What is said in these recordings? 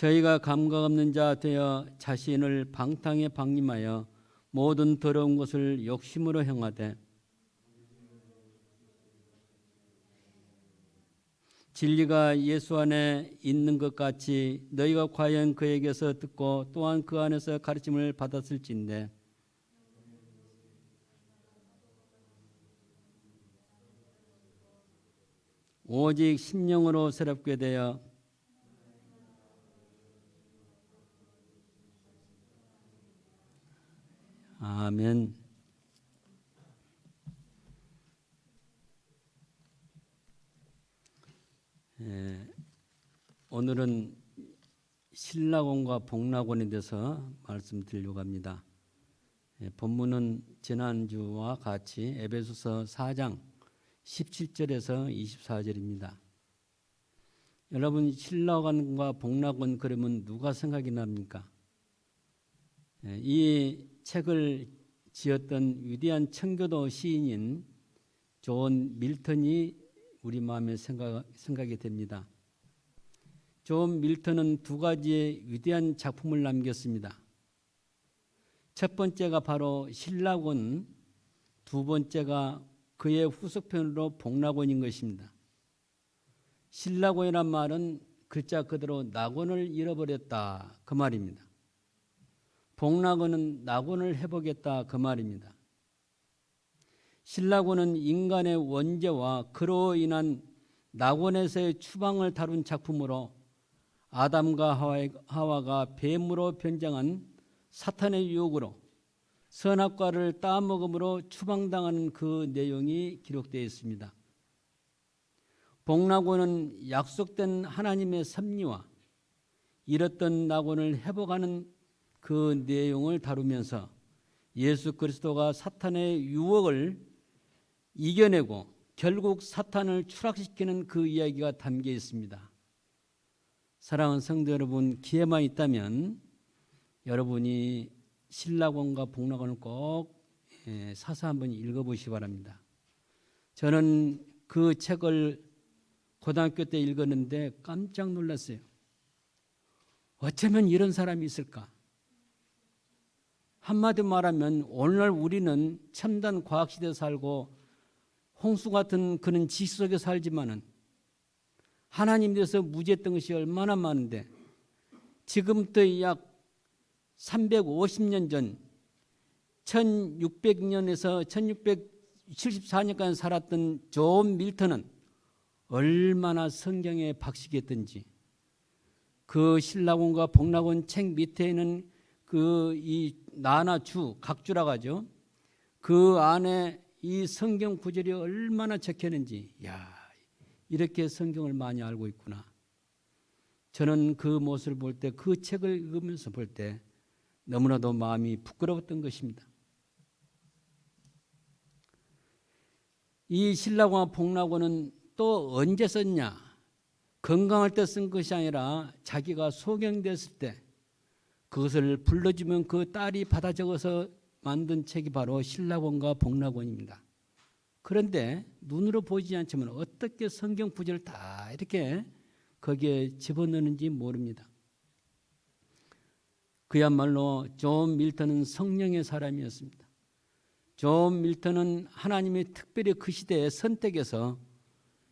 저희가 감각 없는 자 되어 자신을 방탕에 방임하여 모든 더러운 것을 욕심으로 행하되 진리가 예수 안에 있는 것 같이 너희가 과연 그에게서 듣고 또한 그 안에서 가르침을 받았을진데 오직 심령으로 새롭게 되어 아멘. 오늘은 신라곤과 복락곤에 대해서 말씀드리려고 합니다. 본문은 지난주와 같이 에베소서 4장 17절에서 24절입니다. 여러분, 신라곤과 복락곤 그러면 누가 생각이 납니까? 이 책을 지었던 위대한 청교도 시인인 존 밀턴이 우리 마음에 생각이 됩니다. 존 밀턴은 두 가지의 위대한 작품을 남겼습니다. 첫 번째가 바로 신라곤, 두 번째가 그의 후속편으로 복락곤인 것입니다. 신라곤이란 말은 글자 그대로 낙원을 잃어버렸다 그 말입니다. 복락곤은 낙원을 회복했다 그 말입니다. 신라곤은 인간의 원죄와 그로 인한 낙원에서의 추방을 다룬 작품으로 아담과 하와가 뱀으로 변장한 사탄의 유혹으로 선악과를 따먹음으로 추방당하는 그 내용이 기록되어 있습니다. 복락곤은 약속된 하나님의 섭리와 잃었던 낙원을 회복하는 그 내용을 다루면서 예수 그리스도가 사탄의 유혹을 이겨내고 결국 사탄을 추락시키는 그 이야기가 담겨 있습니다. 사랑하는 성도 여러분, 기회만 있다면 여러분이 신라곤과 복락곤을 꼭 사서 한번 읽어보시기 바랍니다. 저는 그 책을 고등학교 때 읽었는데 깜짝 놀랐어요. 어쩌면 이런 사람이 있을까? 한마디 말하면 오늘날 우리는 첨단 과학시대에 살고 홍수 같은 그런 지식 속에 살지만은 하나님 대해서 무지했던 것이 얼마나 많은데 지금부터 약 350년 전 1600년에서 1674년까지 살았던 존 밀턴은 얼마나 성경에 박식했던지 그 신라곤과 복락곤 책 밑에는 이 나나주 각주라고 하죠. 그 안에 이 성경 구절이 얼마나 적혀있는지, 이렇게 성경을 많이 알고 있구나. 저는 그 모습을 볼 때, 그 책을 읽으면서 볼 때 너무나도 마음이 부끄러웠던 것입니다. 이 신라곤과 복락곤은 또 언제 썼냐? 건강할 때 쓴 것이 아니라 자기가 소경됐을 때 그것을 불러주면 그 딸이 받아 적어서 만든 책이 바로 신라곤과 복락곤입니다. 그런데 눈으로 보이지 않지만 어떻게 성경 구절을 다 이렇게 거기에 집어넣는지 모릅니다. 그야말로 존 밀턴은 성령의 사람이었습니다. 존 밀턴은 하나님이 특별히 그 시대에 선택해서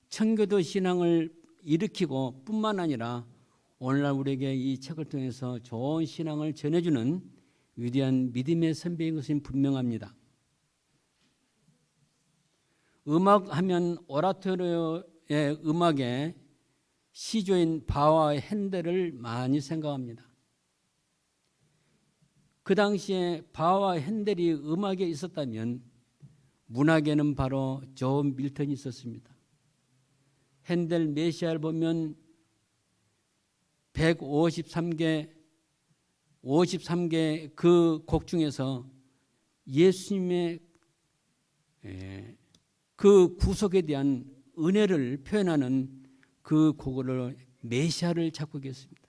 청교도 신앙을 일으키고 뿐만 아니라 오늘날 우리에게 이 책을 통해서 좋은 신앙을 전해주는 위대한 믿음의 선배인 것은 분명합니다. 음악하면 오라토리오의 음악에 시조인 바와 핸델을 많이 생각합니다. 그 당시에 바와 핸델이 음악에 있었다면 문학에는 바로 존 밀턴이 있었습니다. 핸델 메시아를 보면 153개 그 곡 중에서 예수님의 그 구속에 대한 은혜를 표현하는 그 곡을 메시아를 작곡했습니다.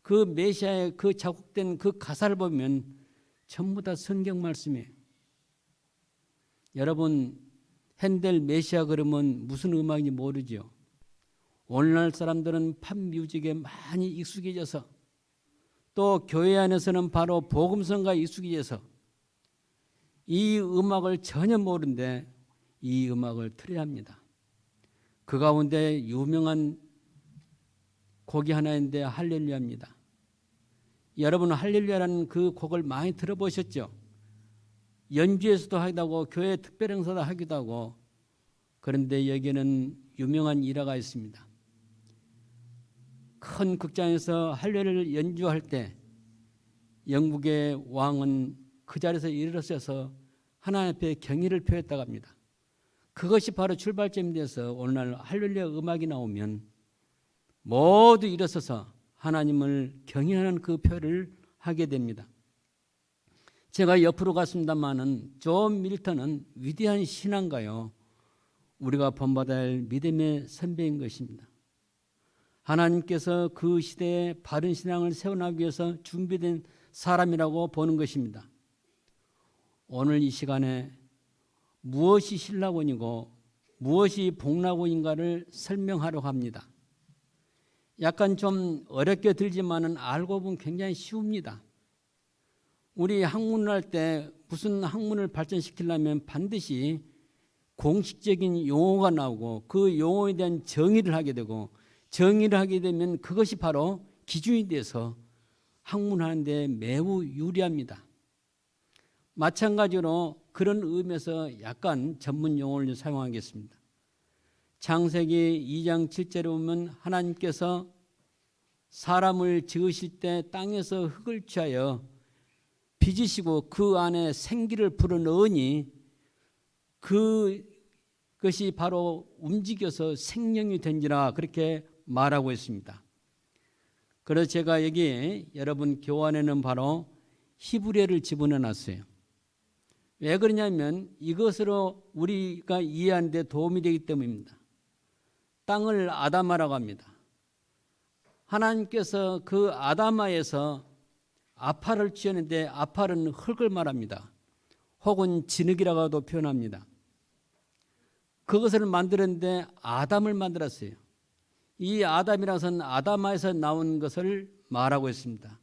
그 메시아의 그 작곡된 그 가사를 보면 전부 다 성경 말씀이에요. 여러분 핸델 메시아 그러면 무슨 음악인지 모르죠. 오늘날 사람들은 팝 뮤직에 많이 익숙해져서 또 교회 안에서는 바로 복음성과 익숙해져서 이 음악을 전혀 모르는데 이 음악을 틀어야 합니다. 그 가운데 유명한 곡이 하나 있는데 할렐루야입니다. 여러분 할렐루야라는 그 곡을 많이 들어보셨죠? 연주에서도 하기도 하고 교회 특별 행사도 하기도 하고 그런데 여기는 유명한 일화가 있습니다. 큰 극장에서 할렐루야를 연주할 때 영국의 왕은 그 자리에서 일어서서 하나님 앞에 경의를 표했다고 합니다. 그것이 바로 출발점이 돼서 오늘날 할렐루야 음악이 나오면 모두 일어서서 하나님을 경외하는 그 표를 하게 됩니다. 제가 옆으로 갔습니다마는 존 밀턴은 위대한 신앙가요. 우리가 본받아야 할 믿음의 선배인 것입니다. 하나님께서 그 시대에 바른 신앙을 세워나가기 위해서 준비된 사람이라고 보는 것입니다. 오늘 이 시간에 무엇이 신라곤이고 무엇이 복라곤인가를 설명하려고 합니다. 약간 좀 어렵게 들지만은 알고 보면 굉장히 쉬웁니다. 우리 학문을 할 때 무슨 학문을 발전시키려면 반드시 공식적인 용어가 나오고 그 용어에 대한 정의를 하게 되고 정의를 하게 되면 그것이 바로 기준이 돼서 학문하는 데 매우 유리합니다. 마찬가지로 그런 의미에서 약간 전문 용어를 사용하겠습니다. 창세기 2장 7절에 보면 하나님께서 사람을 지으실 때 땅에서 흙을 취하여 빚으시고 그 안에 생기를 불어넣으니 그것이 바로 움직여서 생명이 된지라 그렇게 말하고 있습니다. 그래서 제가 여기 여러분 교환에는 바로 히브리어를 집어넣어놨어요. 왜 그러냐면 이것으로 우리가 이해하는 데 도움이 되기 때문입니다. 땅을 아담아라고 합니다. 하나님께서 그 아담아에서 아파를 취했는데 아파는 흙을 말합니다. 혹은 진흙이라고도 표현합니다. 그것을 만들었는데 아담을 만들었어요. 이 아담이라는 것은 아담아에서 나온 것을 말하고 있습니다.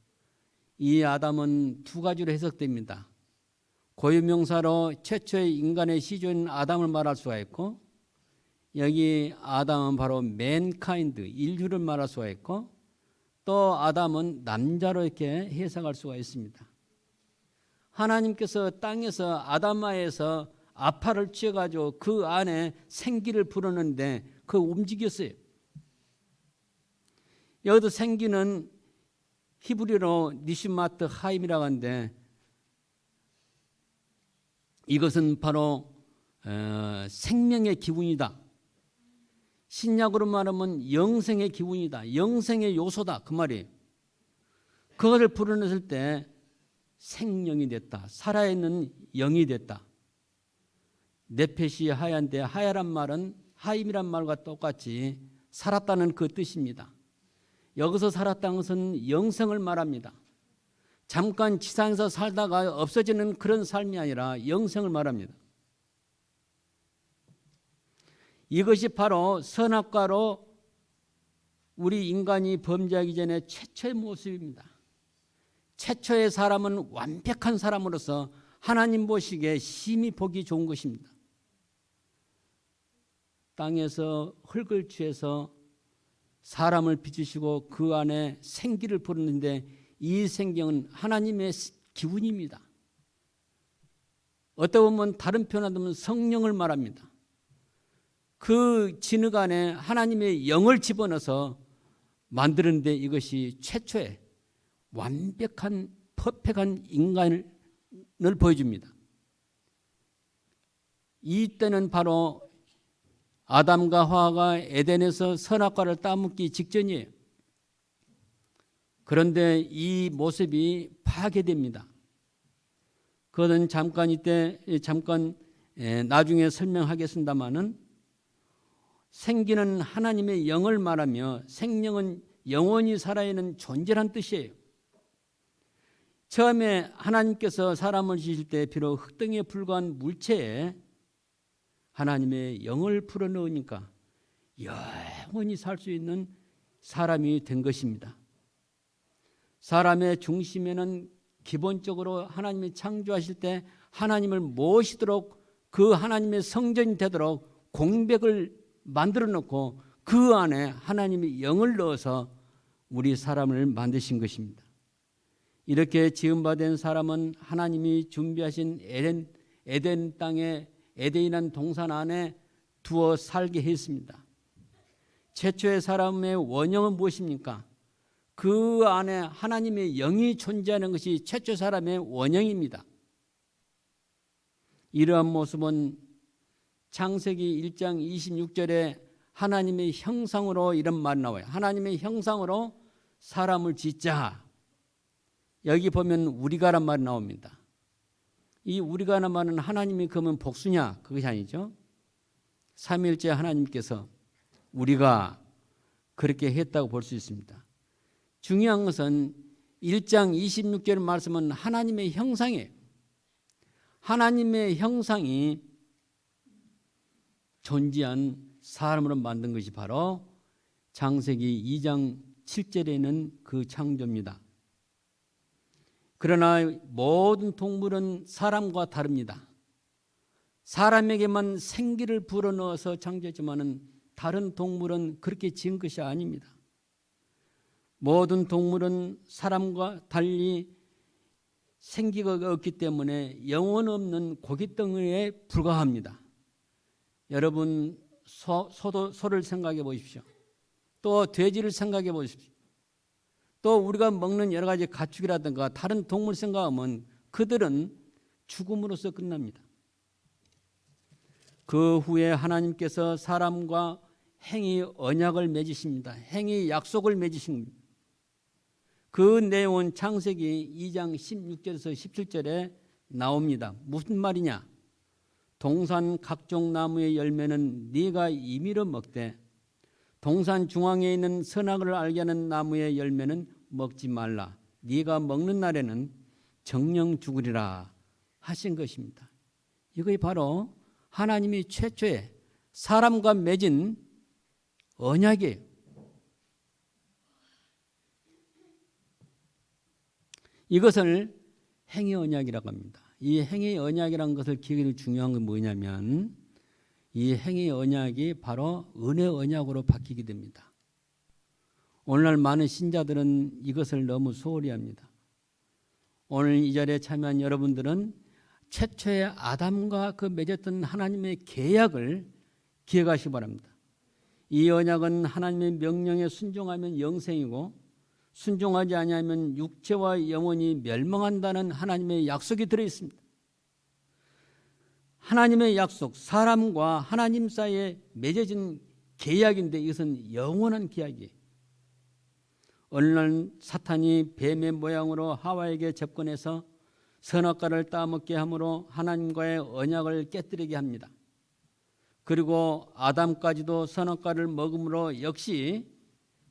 이 아담은 두 가지로 해석됩니다. 고유명사로 최초의 인간의 시조인 아담을 말할 수가 있고 여기 아담은 바로 맨카인드, 인류를 말할 수가 있고 또 아담은 남자로 이렇게 해석할 수가 있습니다. 하나님께서 땅에서 아담아에서 아파를 취해가지고 그 안에 생기를 불어넣는데 그 움직였어요. 여기도 생기는 히브리어로 니시마트 하임이라고 하는데 이것은 바로 생명의 기운이다. 신약으로 말하면 영생의 기운이다. 영생의 요소다. 그 말이에요. 그것을 불어넣었을 때 생명이 됐다. 살아있는 영이 됐다. 네펫이 하얀데 하야란 말은 하임이란 말과 똑같이 살았다는 그 뜻입니다. 여기서 살았다는 것은 영생을 말합니다. 잠깐 지상에서 살다가 없어지는 그런 삶이 아니라 영생을 말합니다. 이것이 바로 선악과로 우리 인간이 범죄하기 전에 최초의 모습입니다. 최초의 사람은 완벽한 사람으로서 하나님 보시기에 심히 보기 좋은 것입니다. 땅에서 흙을 취해서 사람을 빚으시고 그 안에 생기를 부르는데 이 생경은 하나님의 기운입니다. 어떻게 보면 다른 표현하면 성령을 말합니다. 그 진흙 안에 하나님의 영을 집어넣어서 만드는데 이것이 최초의 완벽한 퍼펙트한 인간을 보여줍니다. 이때는 바로 아담과 하와가 에덴에서 선악과를 따먹기 직전이에요. 그런데 이 모습이 파괴됩니다. 그것은 잠깐 나중에 설명하겠습니다마는 생기는 하나님의 영을 말하며 생명은 영원히 살아있는 존재란 뜻이에요. 처음에 하나님께서 사람을 지으실 때 비록 흙등에 불과한 물체에 하나님의 영을 불어넣으니까 영원히 살 수 있는 사람이 된 것입니다. 사람의 중심에는 기본적으로 하나님이 창조하실 때 하나님을 모시도록 그 하나님의 성전이 되도록 공백을 만들어 놓고 그 안에 하나님의 영을 넣어서 우리 사람을 만드신 것입니다. 이렇게 지음받은 사람은 하나님이 준비하신 에덴 땅에 에덴이라는 동산 안에 두어 살게 했습니다. 최초의 사람의 원형은 무엇입니까? 그 안에 하나님의 영이 존재하는 것이 최초 사람의 원형입니다. 이러한 모습은 창세기 1장 26절에 하나님의 형상으로 이런 말이 나와요. 하나님의 형상으로 사람을 짓자. 여기 보면 우리가란 말이 나옵니다. 이 우리가란 말은 하나님이 그러면 복수냐? 그것이 아니죠. 삼위일체 하나님께서 우리가 그렇게 했다고 볼 수 있습니다. 중요한 것은 1장 26절 말씀은 하나님의 형상이에요. 하나님의 형상이 존재한 사람으로 만든 것이 바로 창세기 2장 7절에는 그 창조입니다. 그러나 모든 동물은 사람과 다릅니다. 사람에게만 생기를 불어넣어서 창조했지만은 다른 동물은 그렇게 지은 것이 아닙니다. 모든 동물은 사람과 달리 생기가 없기 때문에 영혼 없는 고깃덩어리에 불과합니다. 여러분 소를 생각해 보십시오. 또 돼지를 생각해 보십시오. 또 우리가 먹는 여러 가지 가축이라든가 다른 동물 생각하면 그들은 죽음으로써 끝납니다. 그 후에 하나님께서 사람과 행위 언약을 맺으십니다. 행위 약속을 맺으신 겁니다. 그 내용은 창세기 2장 16절에서 17절에 나옵니다. 무슨 말이냐? 동산 각종 나무의 열매는 네가 임의로 먹되 동산 중앙에 있는 선악을 알게 하는 나무의 열매는 먹지 말라. 네가 먹는 날에는 정령 죽으리라 하신 것입니다. 이것이 바로 하나님이 최초에 사람과 맺은 언약이에요. 이것을 행위 언약이라고 합니다. 이 행위 언약이라는 것을 기억하는 중요한 건 뭐냐면 이 행위 언약이 바로 은혜 언약으로 바뀌게 됩니다. 오늘날 많은 신자들은 이것을 너무 소홀히 합니다. 오늘 이 자리에 참여한 여러분들은 최초의 아담과 그 맺었던 하나님의 계약을 기억하시기 바랍니다. 이 언약은 하나님의 명령에 순종하면 영생이고 순종하지 아니하면 육체와 영혼이 멸망한다는 하나님의 약속이 들어있습니다. 하나님의 약속, 사람과 하나님 사이에 맺어진 계약인데 이것은 영원한 계약이에요. 어느 날 사탄이 뱀의 모양으로 하와에게 접근해서 선악과를 따먹게 함으로 하나님과의 언약을 깨뜨리게 합니다. 그리고 아담까지도 선악과를 먹음으로 역시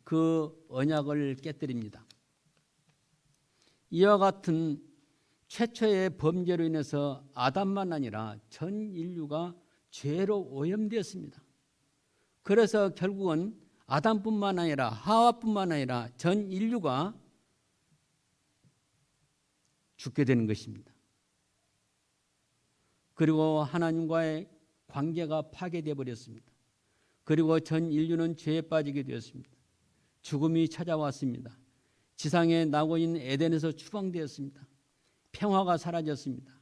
그 언약을 깨뜨립니다. 이와 같은 최초의 범죄로 인해서 아담만 아니라 전 인류가 죄로 오염되었습니다. 그래서 결국은 아담뿐만 아니라 하와뿐만 아니라 전 인류가 죽게 되는 것입니다. 그리고 하나님과의 관계가 파괴되어 버렸습니다. 그리고 전 인류는 죄에 빠지게 되었습니다. 죽음이 찾아왔습니다. 지상에 나고 있는 에덴에서 추방되었습니다. 평화가 사라졌습니다.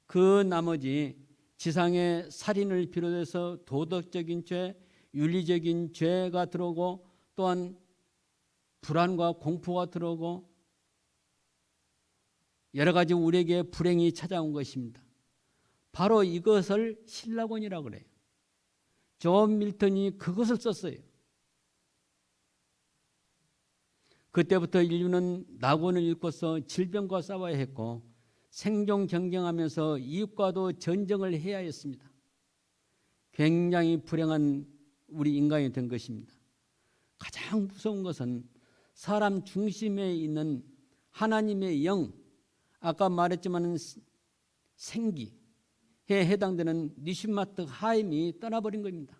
그 나머지 지상에 살인을 비롯해서 도덕적인 죄, 윤리적인 죄가 들어오고 또한 불안과 공포가 들어오고 여러 가지 우리에게 불행이 찾아온 것입니다. 바로 이것을 신라곤이라고 그래요. 존 밀턴이 그것을 썼어요. 그때부터 인류는 낙원을 일궈서 질병과 싸워야 했고 생존 경쟁하면서 이웃과도 전쟁을 해야 했습니다. 굉장히 불행한 우리 인간이 된 것입니다. 가장 무서운 것은 사람 중심에 있는 하나님의 영, 아까 말했지만 생기에 해당되는 니슈마트 하임이 떠나버린 겁니다.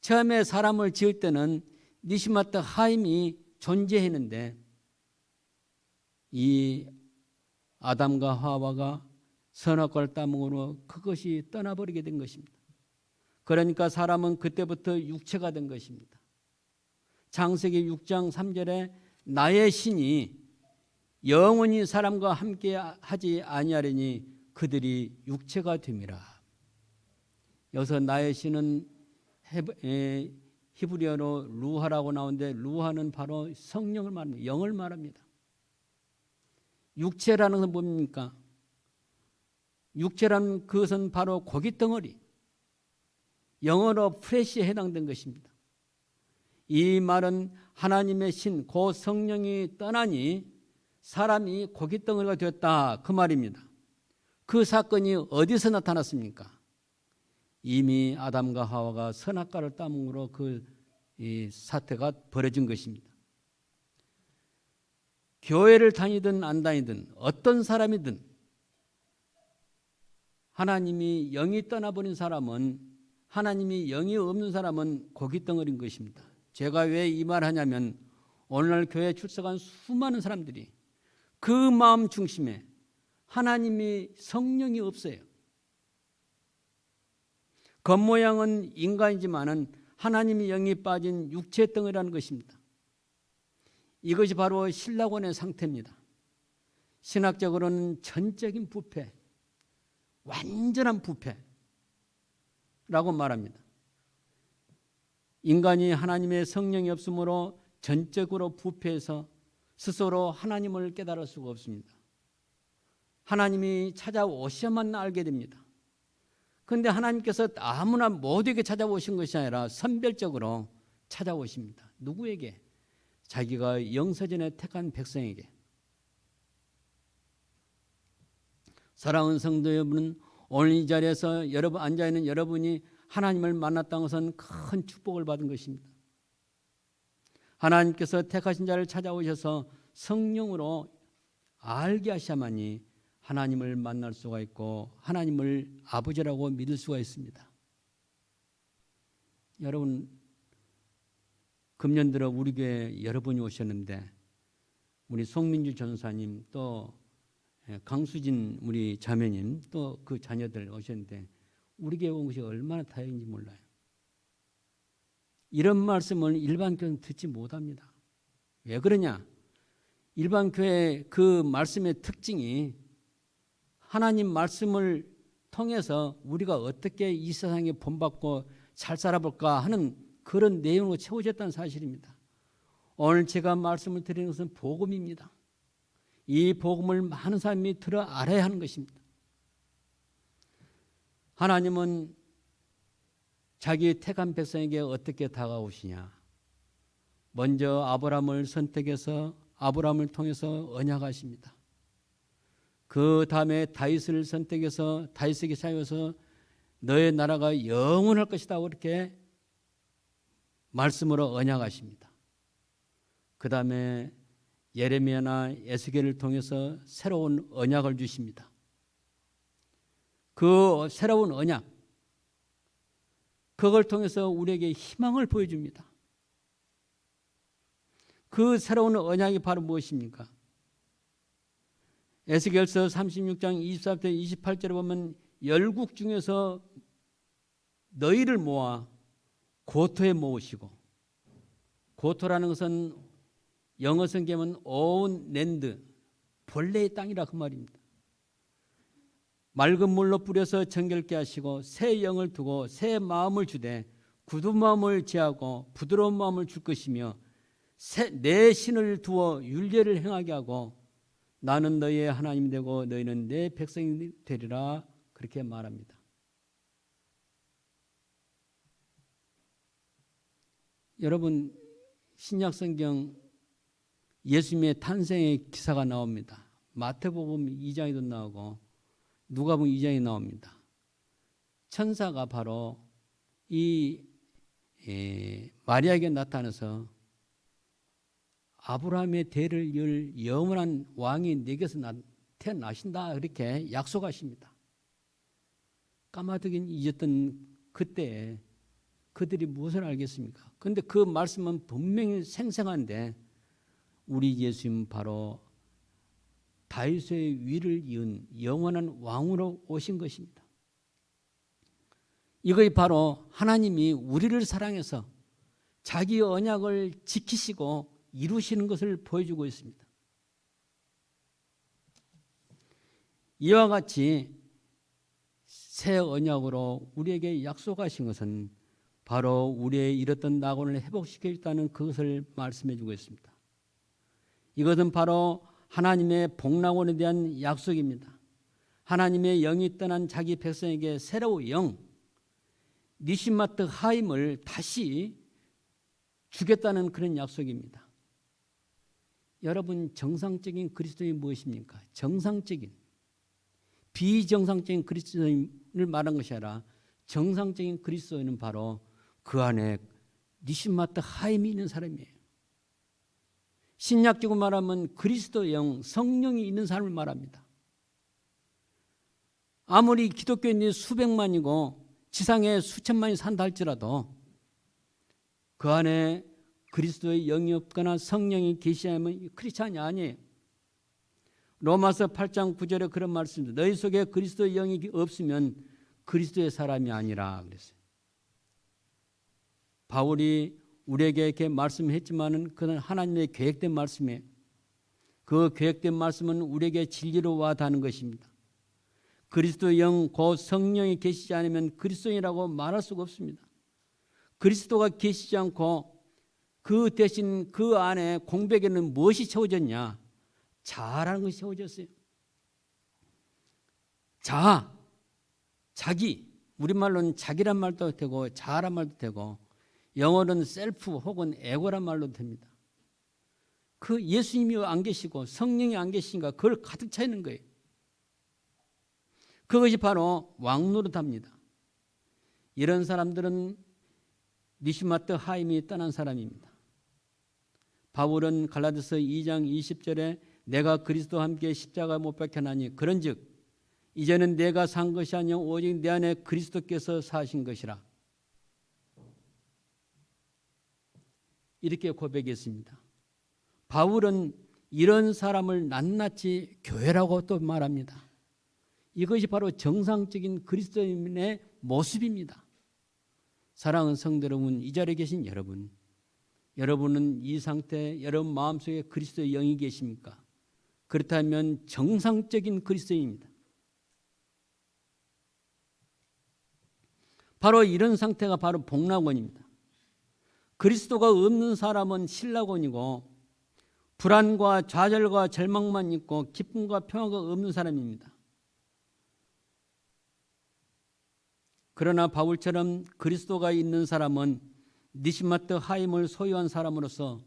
처음에 사람을 지을 때는 니슈마트 하임이 존재했는데 이 아담과 하와가 선악과를 따먹으로 그것이 떠나버리게 된 것입니다. 그러니까 사람은 그때부터 육체가 된 것입니다. 창세기 6장 3절에 나의 신이 영원히 사람과 함께 하지 아니하리니 그들이 육체가 됨이라. 여기서 나의 신은 히브리어로 루하라고 나오는데 루하는 바로 성령을 말합니다. 영을 말합니다. 육체라는 것은 뭡니까? 육체라는 그것은 바로 고깃덩어리, 영어로 프레시에 해당된 것입니다. 이 말은 하나님의 신, 곧 성령이 떠나니 사람이 고깃덩어리가 되었다 그 말입니다. 그 사건이 어디서 나타났습니까? 이미 아담과 하와가 선악과를 따먹으로 이 사태가 벌어진 것입니다. 교회를 다니든 안 다니든 어떤 사람이든 하나님이 영이 떠나버린 사람은, 하나님이 영이 없는 사람은 고깃덩어리인 것입니다. 제가 왜 이 말 하냐면 오늘날 교회에 출석한 수많은 사람들이 그 마음 중심에 하나님이 성령이 없어요. 겉모양은 인간이지만은 하나님의 영이 빠진 육체 덩어리라는 것입니다. 이것이 바로 신라곤의 상태입니다. 신학적으로는 전적인 부패, 완전한 부패라고 말합니다. 인간이 하나님의 성령이 없으므로 전적으로 부패해서 스스로 하나님을 깨달을 수가 없습니다. 하나님이 찾아오셔야만 알게 됩니다. 그런데 하나님께서 아무나 모두에게 찾아오신 것이 아니라 선별적으로 찾아오십니다. 누구에게? 자기가 영세전에 택한 백성에게. 사랑하는 성도 여러분, 오늘 이 자리에서 여러분 앉아있는 여러분이 하나님을 만났다는 것은 큰 축복을 받은 것입니다. 하나님께서 택하신 자를 찾아오셔서 성령으로 알게 하셔야만이 하나님을 만날 수가 있고 하나님을 아버지라고 믿을 수가 있습니다. 여러분, 금년 들어 우리 교회 여러분이 오셨는데 우리 송민주 전사님 또 강수진 우리 자매님 또 그 자녀들 오셨는데 우리 교회 온 것이 얼마나 다행인지 몰라요. 이런 말씀을 일반 교회는 듣지 못합니다. 왜 그러냐? 일반 교회 그 말씀의 특징이 하나님 말씀을 통해서 우리가 어떻게 이 세상에 본받고 잘 살아볼까 하는 그런 내용으로 채워졌다는 사실입니다. 오늘 제가 말씀을 드리는 것은 복음입니다. 이 복음을 많은 사람이 들어 알아야 하는 것입니다. 하나님은 자기 택한 백성에게 어떻게 다가오시냐? 먼저 아브라함을 선택해서 아브라함을 통해서 언약하십니다. 그 다음에 다윗을 선택해서 다윗에게 사용해서 너의 나라가 영원할 것이다 그렇게 말씀으로 언약하십니다. 그 다음에 예레미야나 에스겔을 통해서 새로운 언약을 주십니다. 그 새로운 언약, 그걸 통해서 우리에게 희망을 보여줍니다. 그 새로운 언약이 바로 무엇입니까? 에스겔서 36장 24절부터 28절에 보면 열국 중에서 너희를 모아 고토에 모으시고, 고토라는 것은 영어 성경은 own land, 본래의 땅이라 그 말입니다. 맑은 물로 뿌려서 정결케 하시고 새 영을 두고 새 마음을 주되 굳은 마음을 제하고 부드러운 마음을 줄 것이며 내 신을 두어 율례를 행하게 하고 나는 너희의 하나님이 되고 너희는 내 백성이 되리라 그렇게 말합니다. 여러분, 신약성경 예수님의 탄생의 기사가 나옵니다. 마태복음 2장에도 나오고 누가복음 2장에 나옵니다. 천사가 바로 이 마리아에게 나타나서 아브라함의 대를 이을 영원한 왕이 내게서 태어나신다 이렇게 약속하십니다. 까마득히 잊었던 그때에 그들이 무엇을 알겠습니까? 그런데 그 말씀은 분명히 생생한데 우리 예수님 바로 다윗의 위를 이은 영원한 왕으로 오신 것입니다. 이것이 바로 하나님이 우리를 사랑해서 자기 언약을 지키시고 이루시는 것을 보여주고 있습니다. 이와 같이 새 언약으로 우리에게 약속하신 것은 바로 우리의 잃었던 낙원을 회복시켜줬다는 그것을 말씀해 주고 있습니다. 이것은 바로 하나님의 복낙원에 대한 약속입니다. 하나님의 영이 떠난 자기 백성에게 새로운 영, 니시마트 하임을 다시 주겠다는 그런 약속입니다. 여러분, 정상적인 그리스도인이 무엇입니까? 정상적인, 비정상적인 그리스도인을 말한 것이 아니라 정상적인 그리스도인은 바로 그 안에 니시마트 하임이 있는 사람이에요. 신약적으로 말하면 그리스도 영, 성령이 있는 사람을 말합니다. 아무리 기독교인이 수백만이고 지상에 수천만이 산다 할지라도 그 안에 그리스도의 영이 없거나 성령이 계시하면 크리스찬이 아니에요. 로마서 8장 9절에 그런 말씀입니다. 너희 속에 그리스도의 영이 없으면 그리스도의 사람이 아니라 그랬어요. 바울이 우리에게 이렇게 말씀했지만은 그는 하나님의 계획된 말씀이에요. 그 계획된 말씀은 우리에게 진리로 와닿는 것입니다. 그리스도의 영, 곧 성령이 계시지 않으면 그리스도인이라고 말할 수가 없습니다. 그리스도가 계시지 않고 그 대신 그 안에 공백에는 무엇이 채워졌냐? 자아라는 것이 채워졌어요. 자아, 자기, 우리말로는 자기란 말도 되고 자아란 말도 되고 영어로는 셀프 혹은 에고란 말로 됩니다. 그 예수님이 안 계시고 성령이 안 계시니까 그걸 가득 차 있는 거예요. 그것이 바로 왕노릇합니다. 이런 사람들은 니시마트 하임이 떠난 사람입니다. 바울은 갈라디아서 2장 20절에 내가 그리스도와 함께 십자가 못 박혀나니 그런즉 이제는 내가 산 것이 아니요 오직 내 안에 그리스도께서 사신 것이라 이렇게 고백했습니다. 바울은 이런 사람을 낱낱이 교회라고 또 말합니다. 이것이 바로 정상적인 그리스도인의 모습입니다. 사랑하는 성도 여러분, 이 자리에 계신 여러분, 여러분은 이 상태, 여러분 마음속에 그리스도의 영이 계십니까? 그렇다면 정상적인 그리스도인입니다. 바로 이런 상태가 바로 복락원입니다. 그리스도가 없는 사람은 신락원이고 불안과 좌절과 절망만 있고 기쁨과 평화가 없는 사람입니다. 그러나 바울처럼 그리스도가 있는 사람은 니시마트 하임을 소유한 사람으로서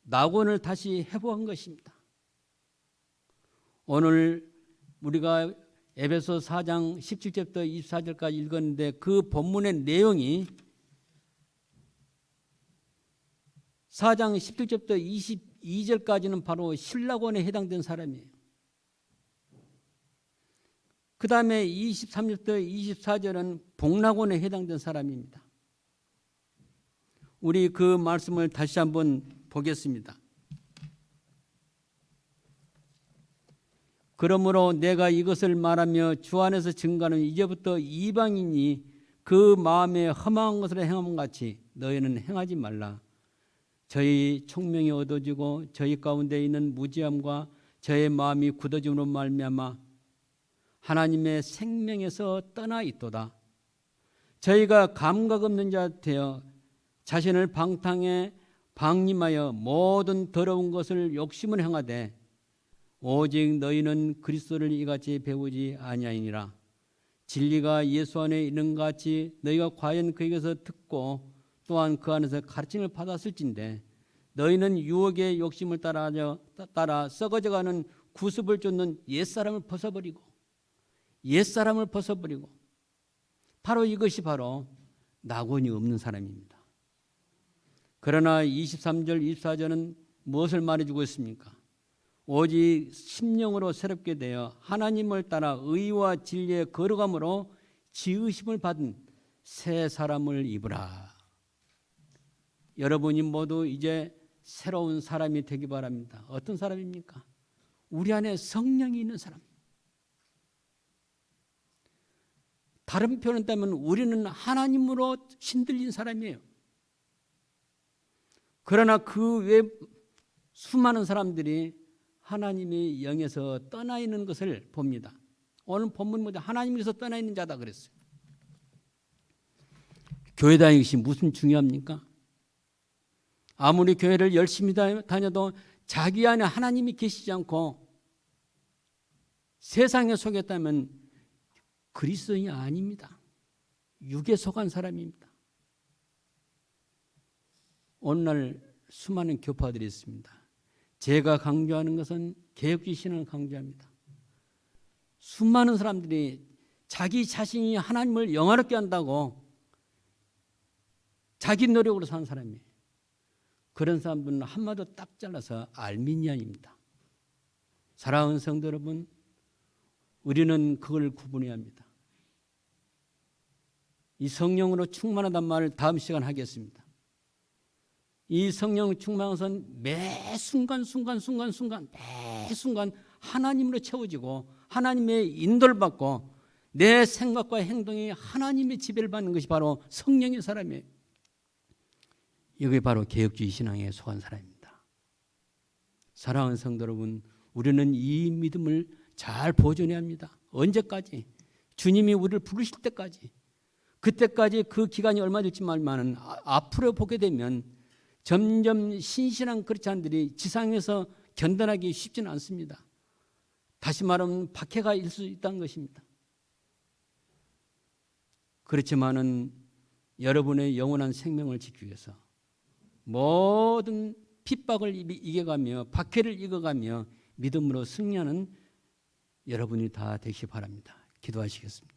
낙원을 다시 회복한 것입니다. 오늘 우리가 에베소 4장 17절부터 24절까지 읽었는데 그 본문의 내용이 4장 17절부터 22절까지는 바로 신락원에 해당된 사람이에요. 그 다음에 23절부터 24절은 복락원에 해당된 사람입니다. 우리 그 말씀을 다시 한번 보겠습니다. 그러므로 내가 이것을 말하며 주 안에서 증거하는 이제부터 이방인이 그 마음에 험한 것을 행함 같이 너희는 행하지 말라. 저희 총명이 얻어지고 저희 가운데 있는 무지함과 저의 마음이 굳어짐으로 말미암아 하나님의 생명에서 떠나 있도다. 저희가 감각 없는 자 되어 자신을 방탕에 방임하여 모든 더러운 것을 욕심을 행하되 오직 너희는 그리스도를 이같이 배우지 아니하니라. 진리가 예수 안에 있는 것 같이 너희가 과연 그에게서 듣고 또한 그 안에서 가르침을 받았을진데 너희는 유혹의 욕심을 따라 썩어져가는 구습을 쫓는 옛사람을 벗어버리고 바로 이것이 바로 낙원이 없는 사람입니다. 그러나 23절, 24절은 무엇을 말해주고 있습니까? 오직 심령으로 새롭게 되어 하나님을 따라 의와 진리의 거룩함으로 지으심을 받은 새 사람을 입으라. 여러분이 모두 이제 새로운 사람이 되기 바랍니다. 어떤 사람입니까? 우리 안에 성령이 있는 사람. 다른 표현을 따면 우리는 하나님으로 신들린 사람이에요. 그러나 그 외 수많은 사람들이 하나님의 영에서 떠나 있는 것을 봅니다. 오늘 본문 보자. 하나님께서 떠나 있는 자다 그랬어요. 교회 다니는 것이 무슨 중요합니까? 아무리 교회를 열심히 다녀도 자기 안에 하나님이 계시지 않고 세상에 속했다면 그리스도인이 아닙니다. 육에 속한 사람입니다. 오늘날 수많은 교파들이 있습니다. 제가 강조하는 것은 개혁주의 신앙을 강조합니다. 수많은 사람들이 자기 자신이 하나님을 영화롭게 한다고 자기 노력으로 사는 사람이에요. 그런 사람들은 한마디로 딱 잘라서 알미니안입니다. 사랑하는 성도 여러분, 우리는 그걸 구분해야 합니다. 이 성령으로 충만하단 말을 다음 시간 하겠습니다. 이 성령 충만한 것은 매 순간 매 순간 하나님으로 채워지고 하나님의 인도를 받고 내 생각과 행동이 하나님의 지배를 받는 것이 바로 성령의 사람이에요. 이게 바로 개혁주의 신앙에 속한 사람입니다. 사랑하는 성도 여러분, 우리는 이 믿음을 잘 보존해야 합니다. 언제까지? 주님이 우리를 부르실 때까지. 그때까지 그 기간이 얼마 될지 말만은 앞으로 보게 되면 점점 신실한 크리스찬들이 지상에서 견뎌나기 쉽지는 않습니다. 다시 말하면 박해가 일 수 있다는 것입니다. 그렇지만은 여러분의 영원한 생명을 지키기 위해서 모든 핍박을 이겨가며 박해를 이겨가며 믿음으로 승리하는 여러분이 다 되시기 바랍니다. 기도하시겠습니다.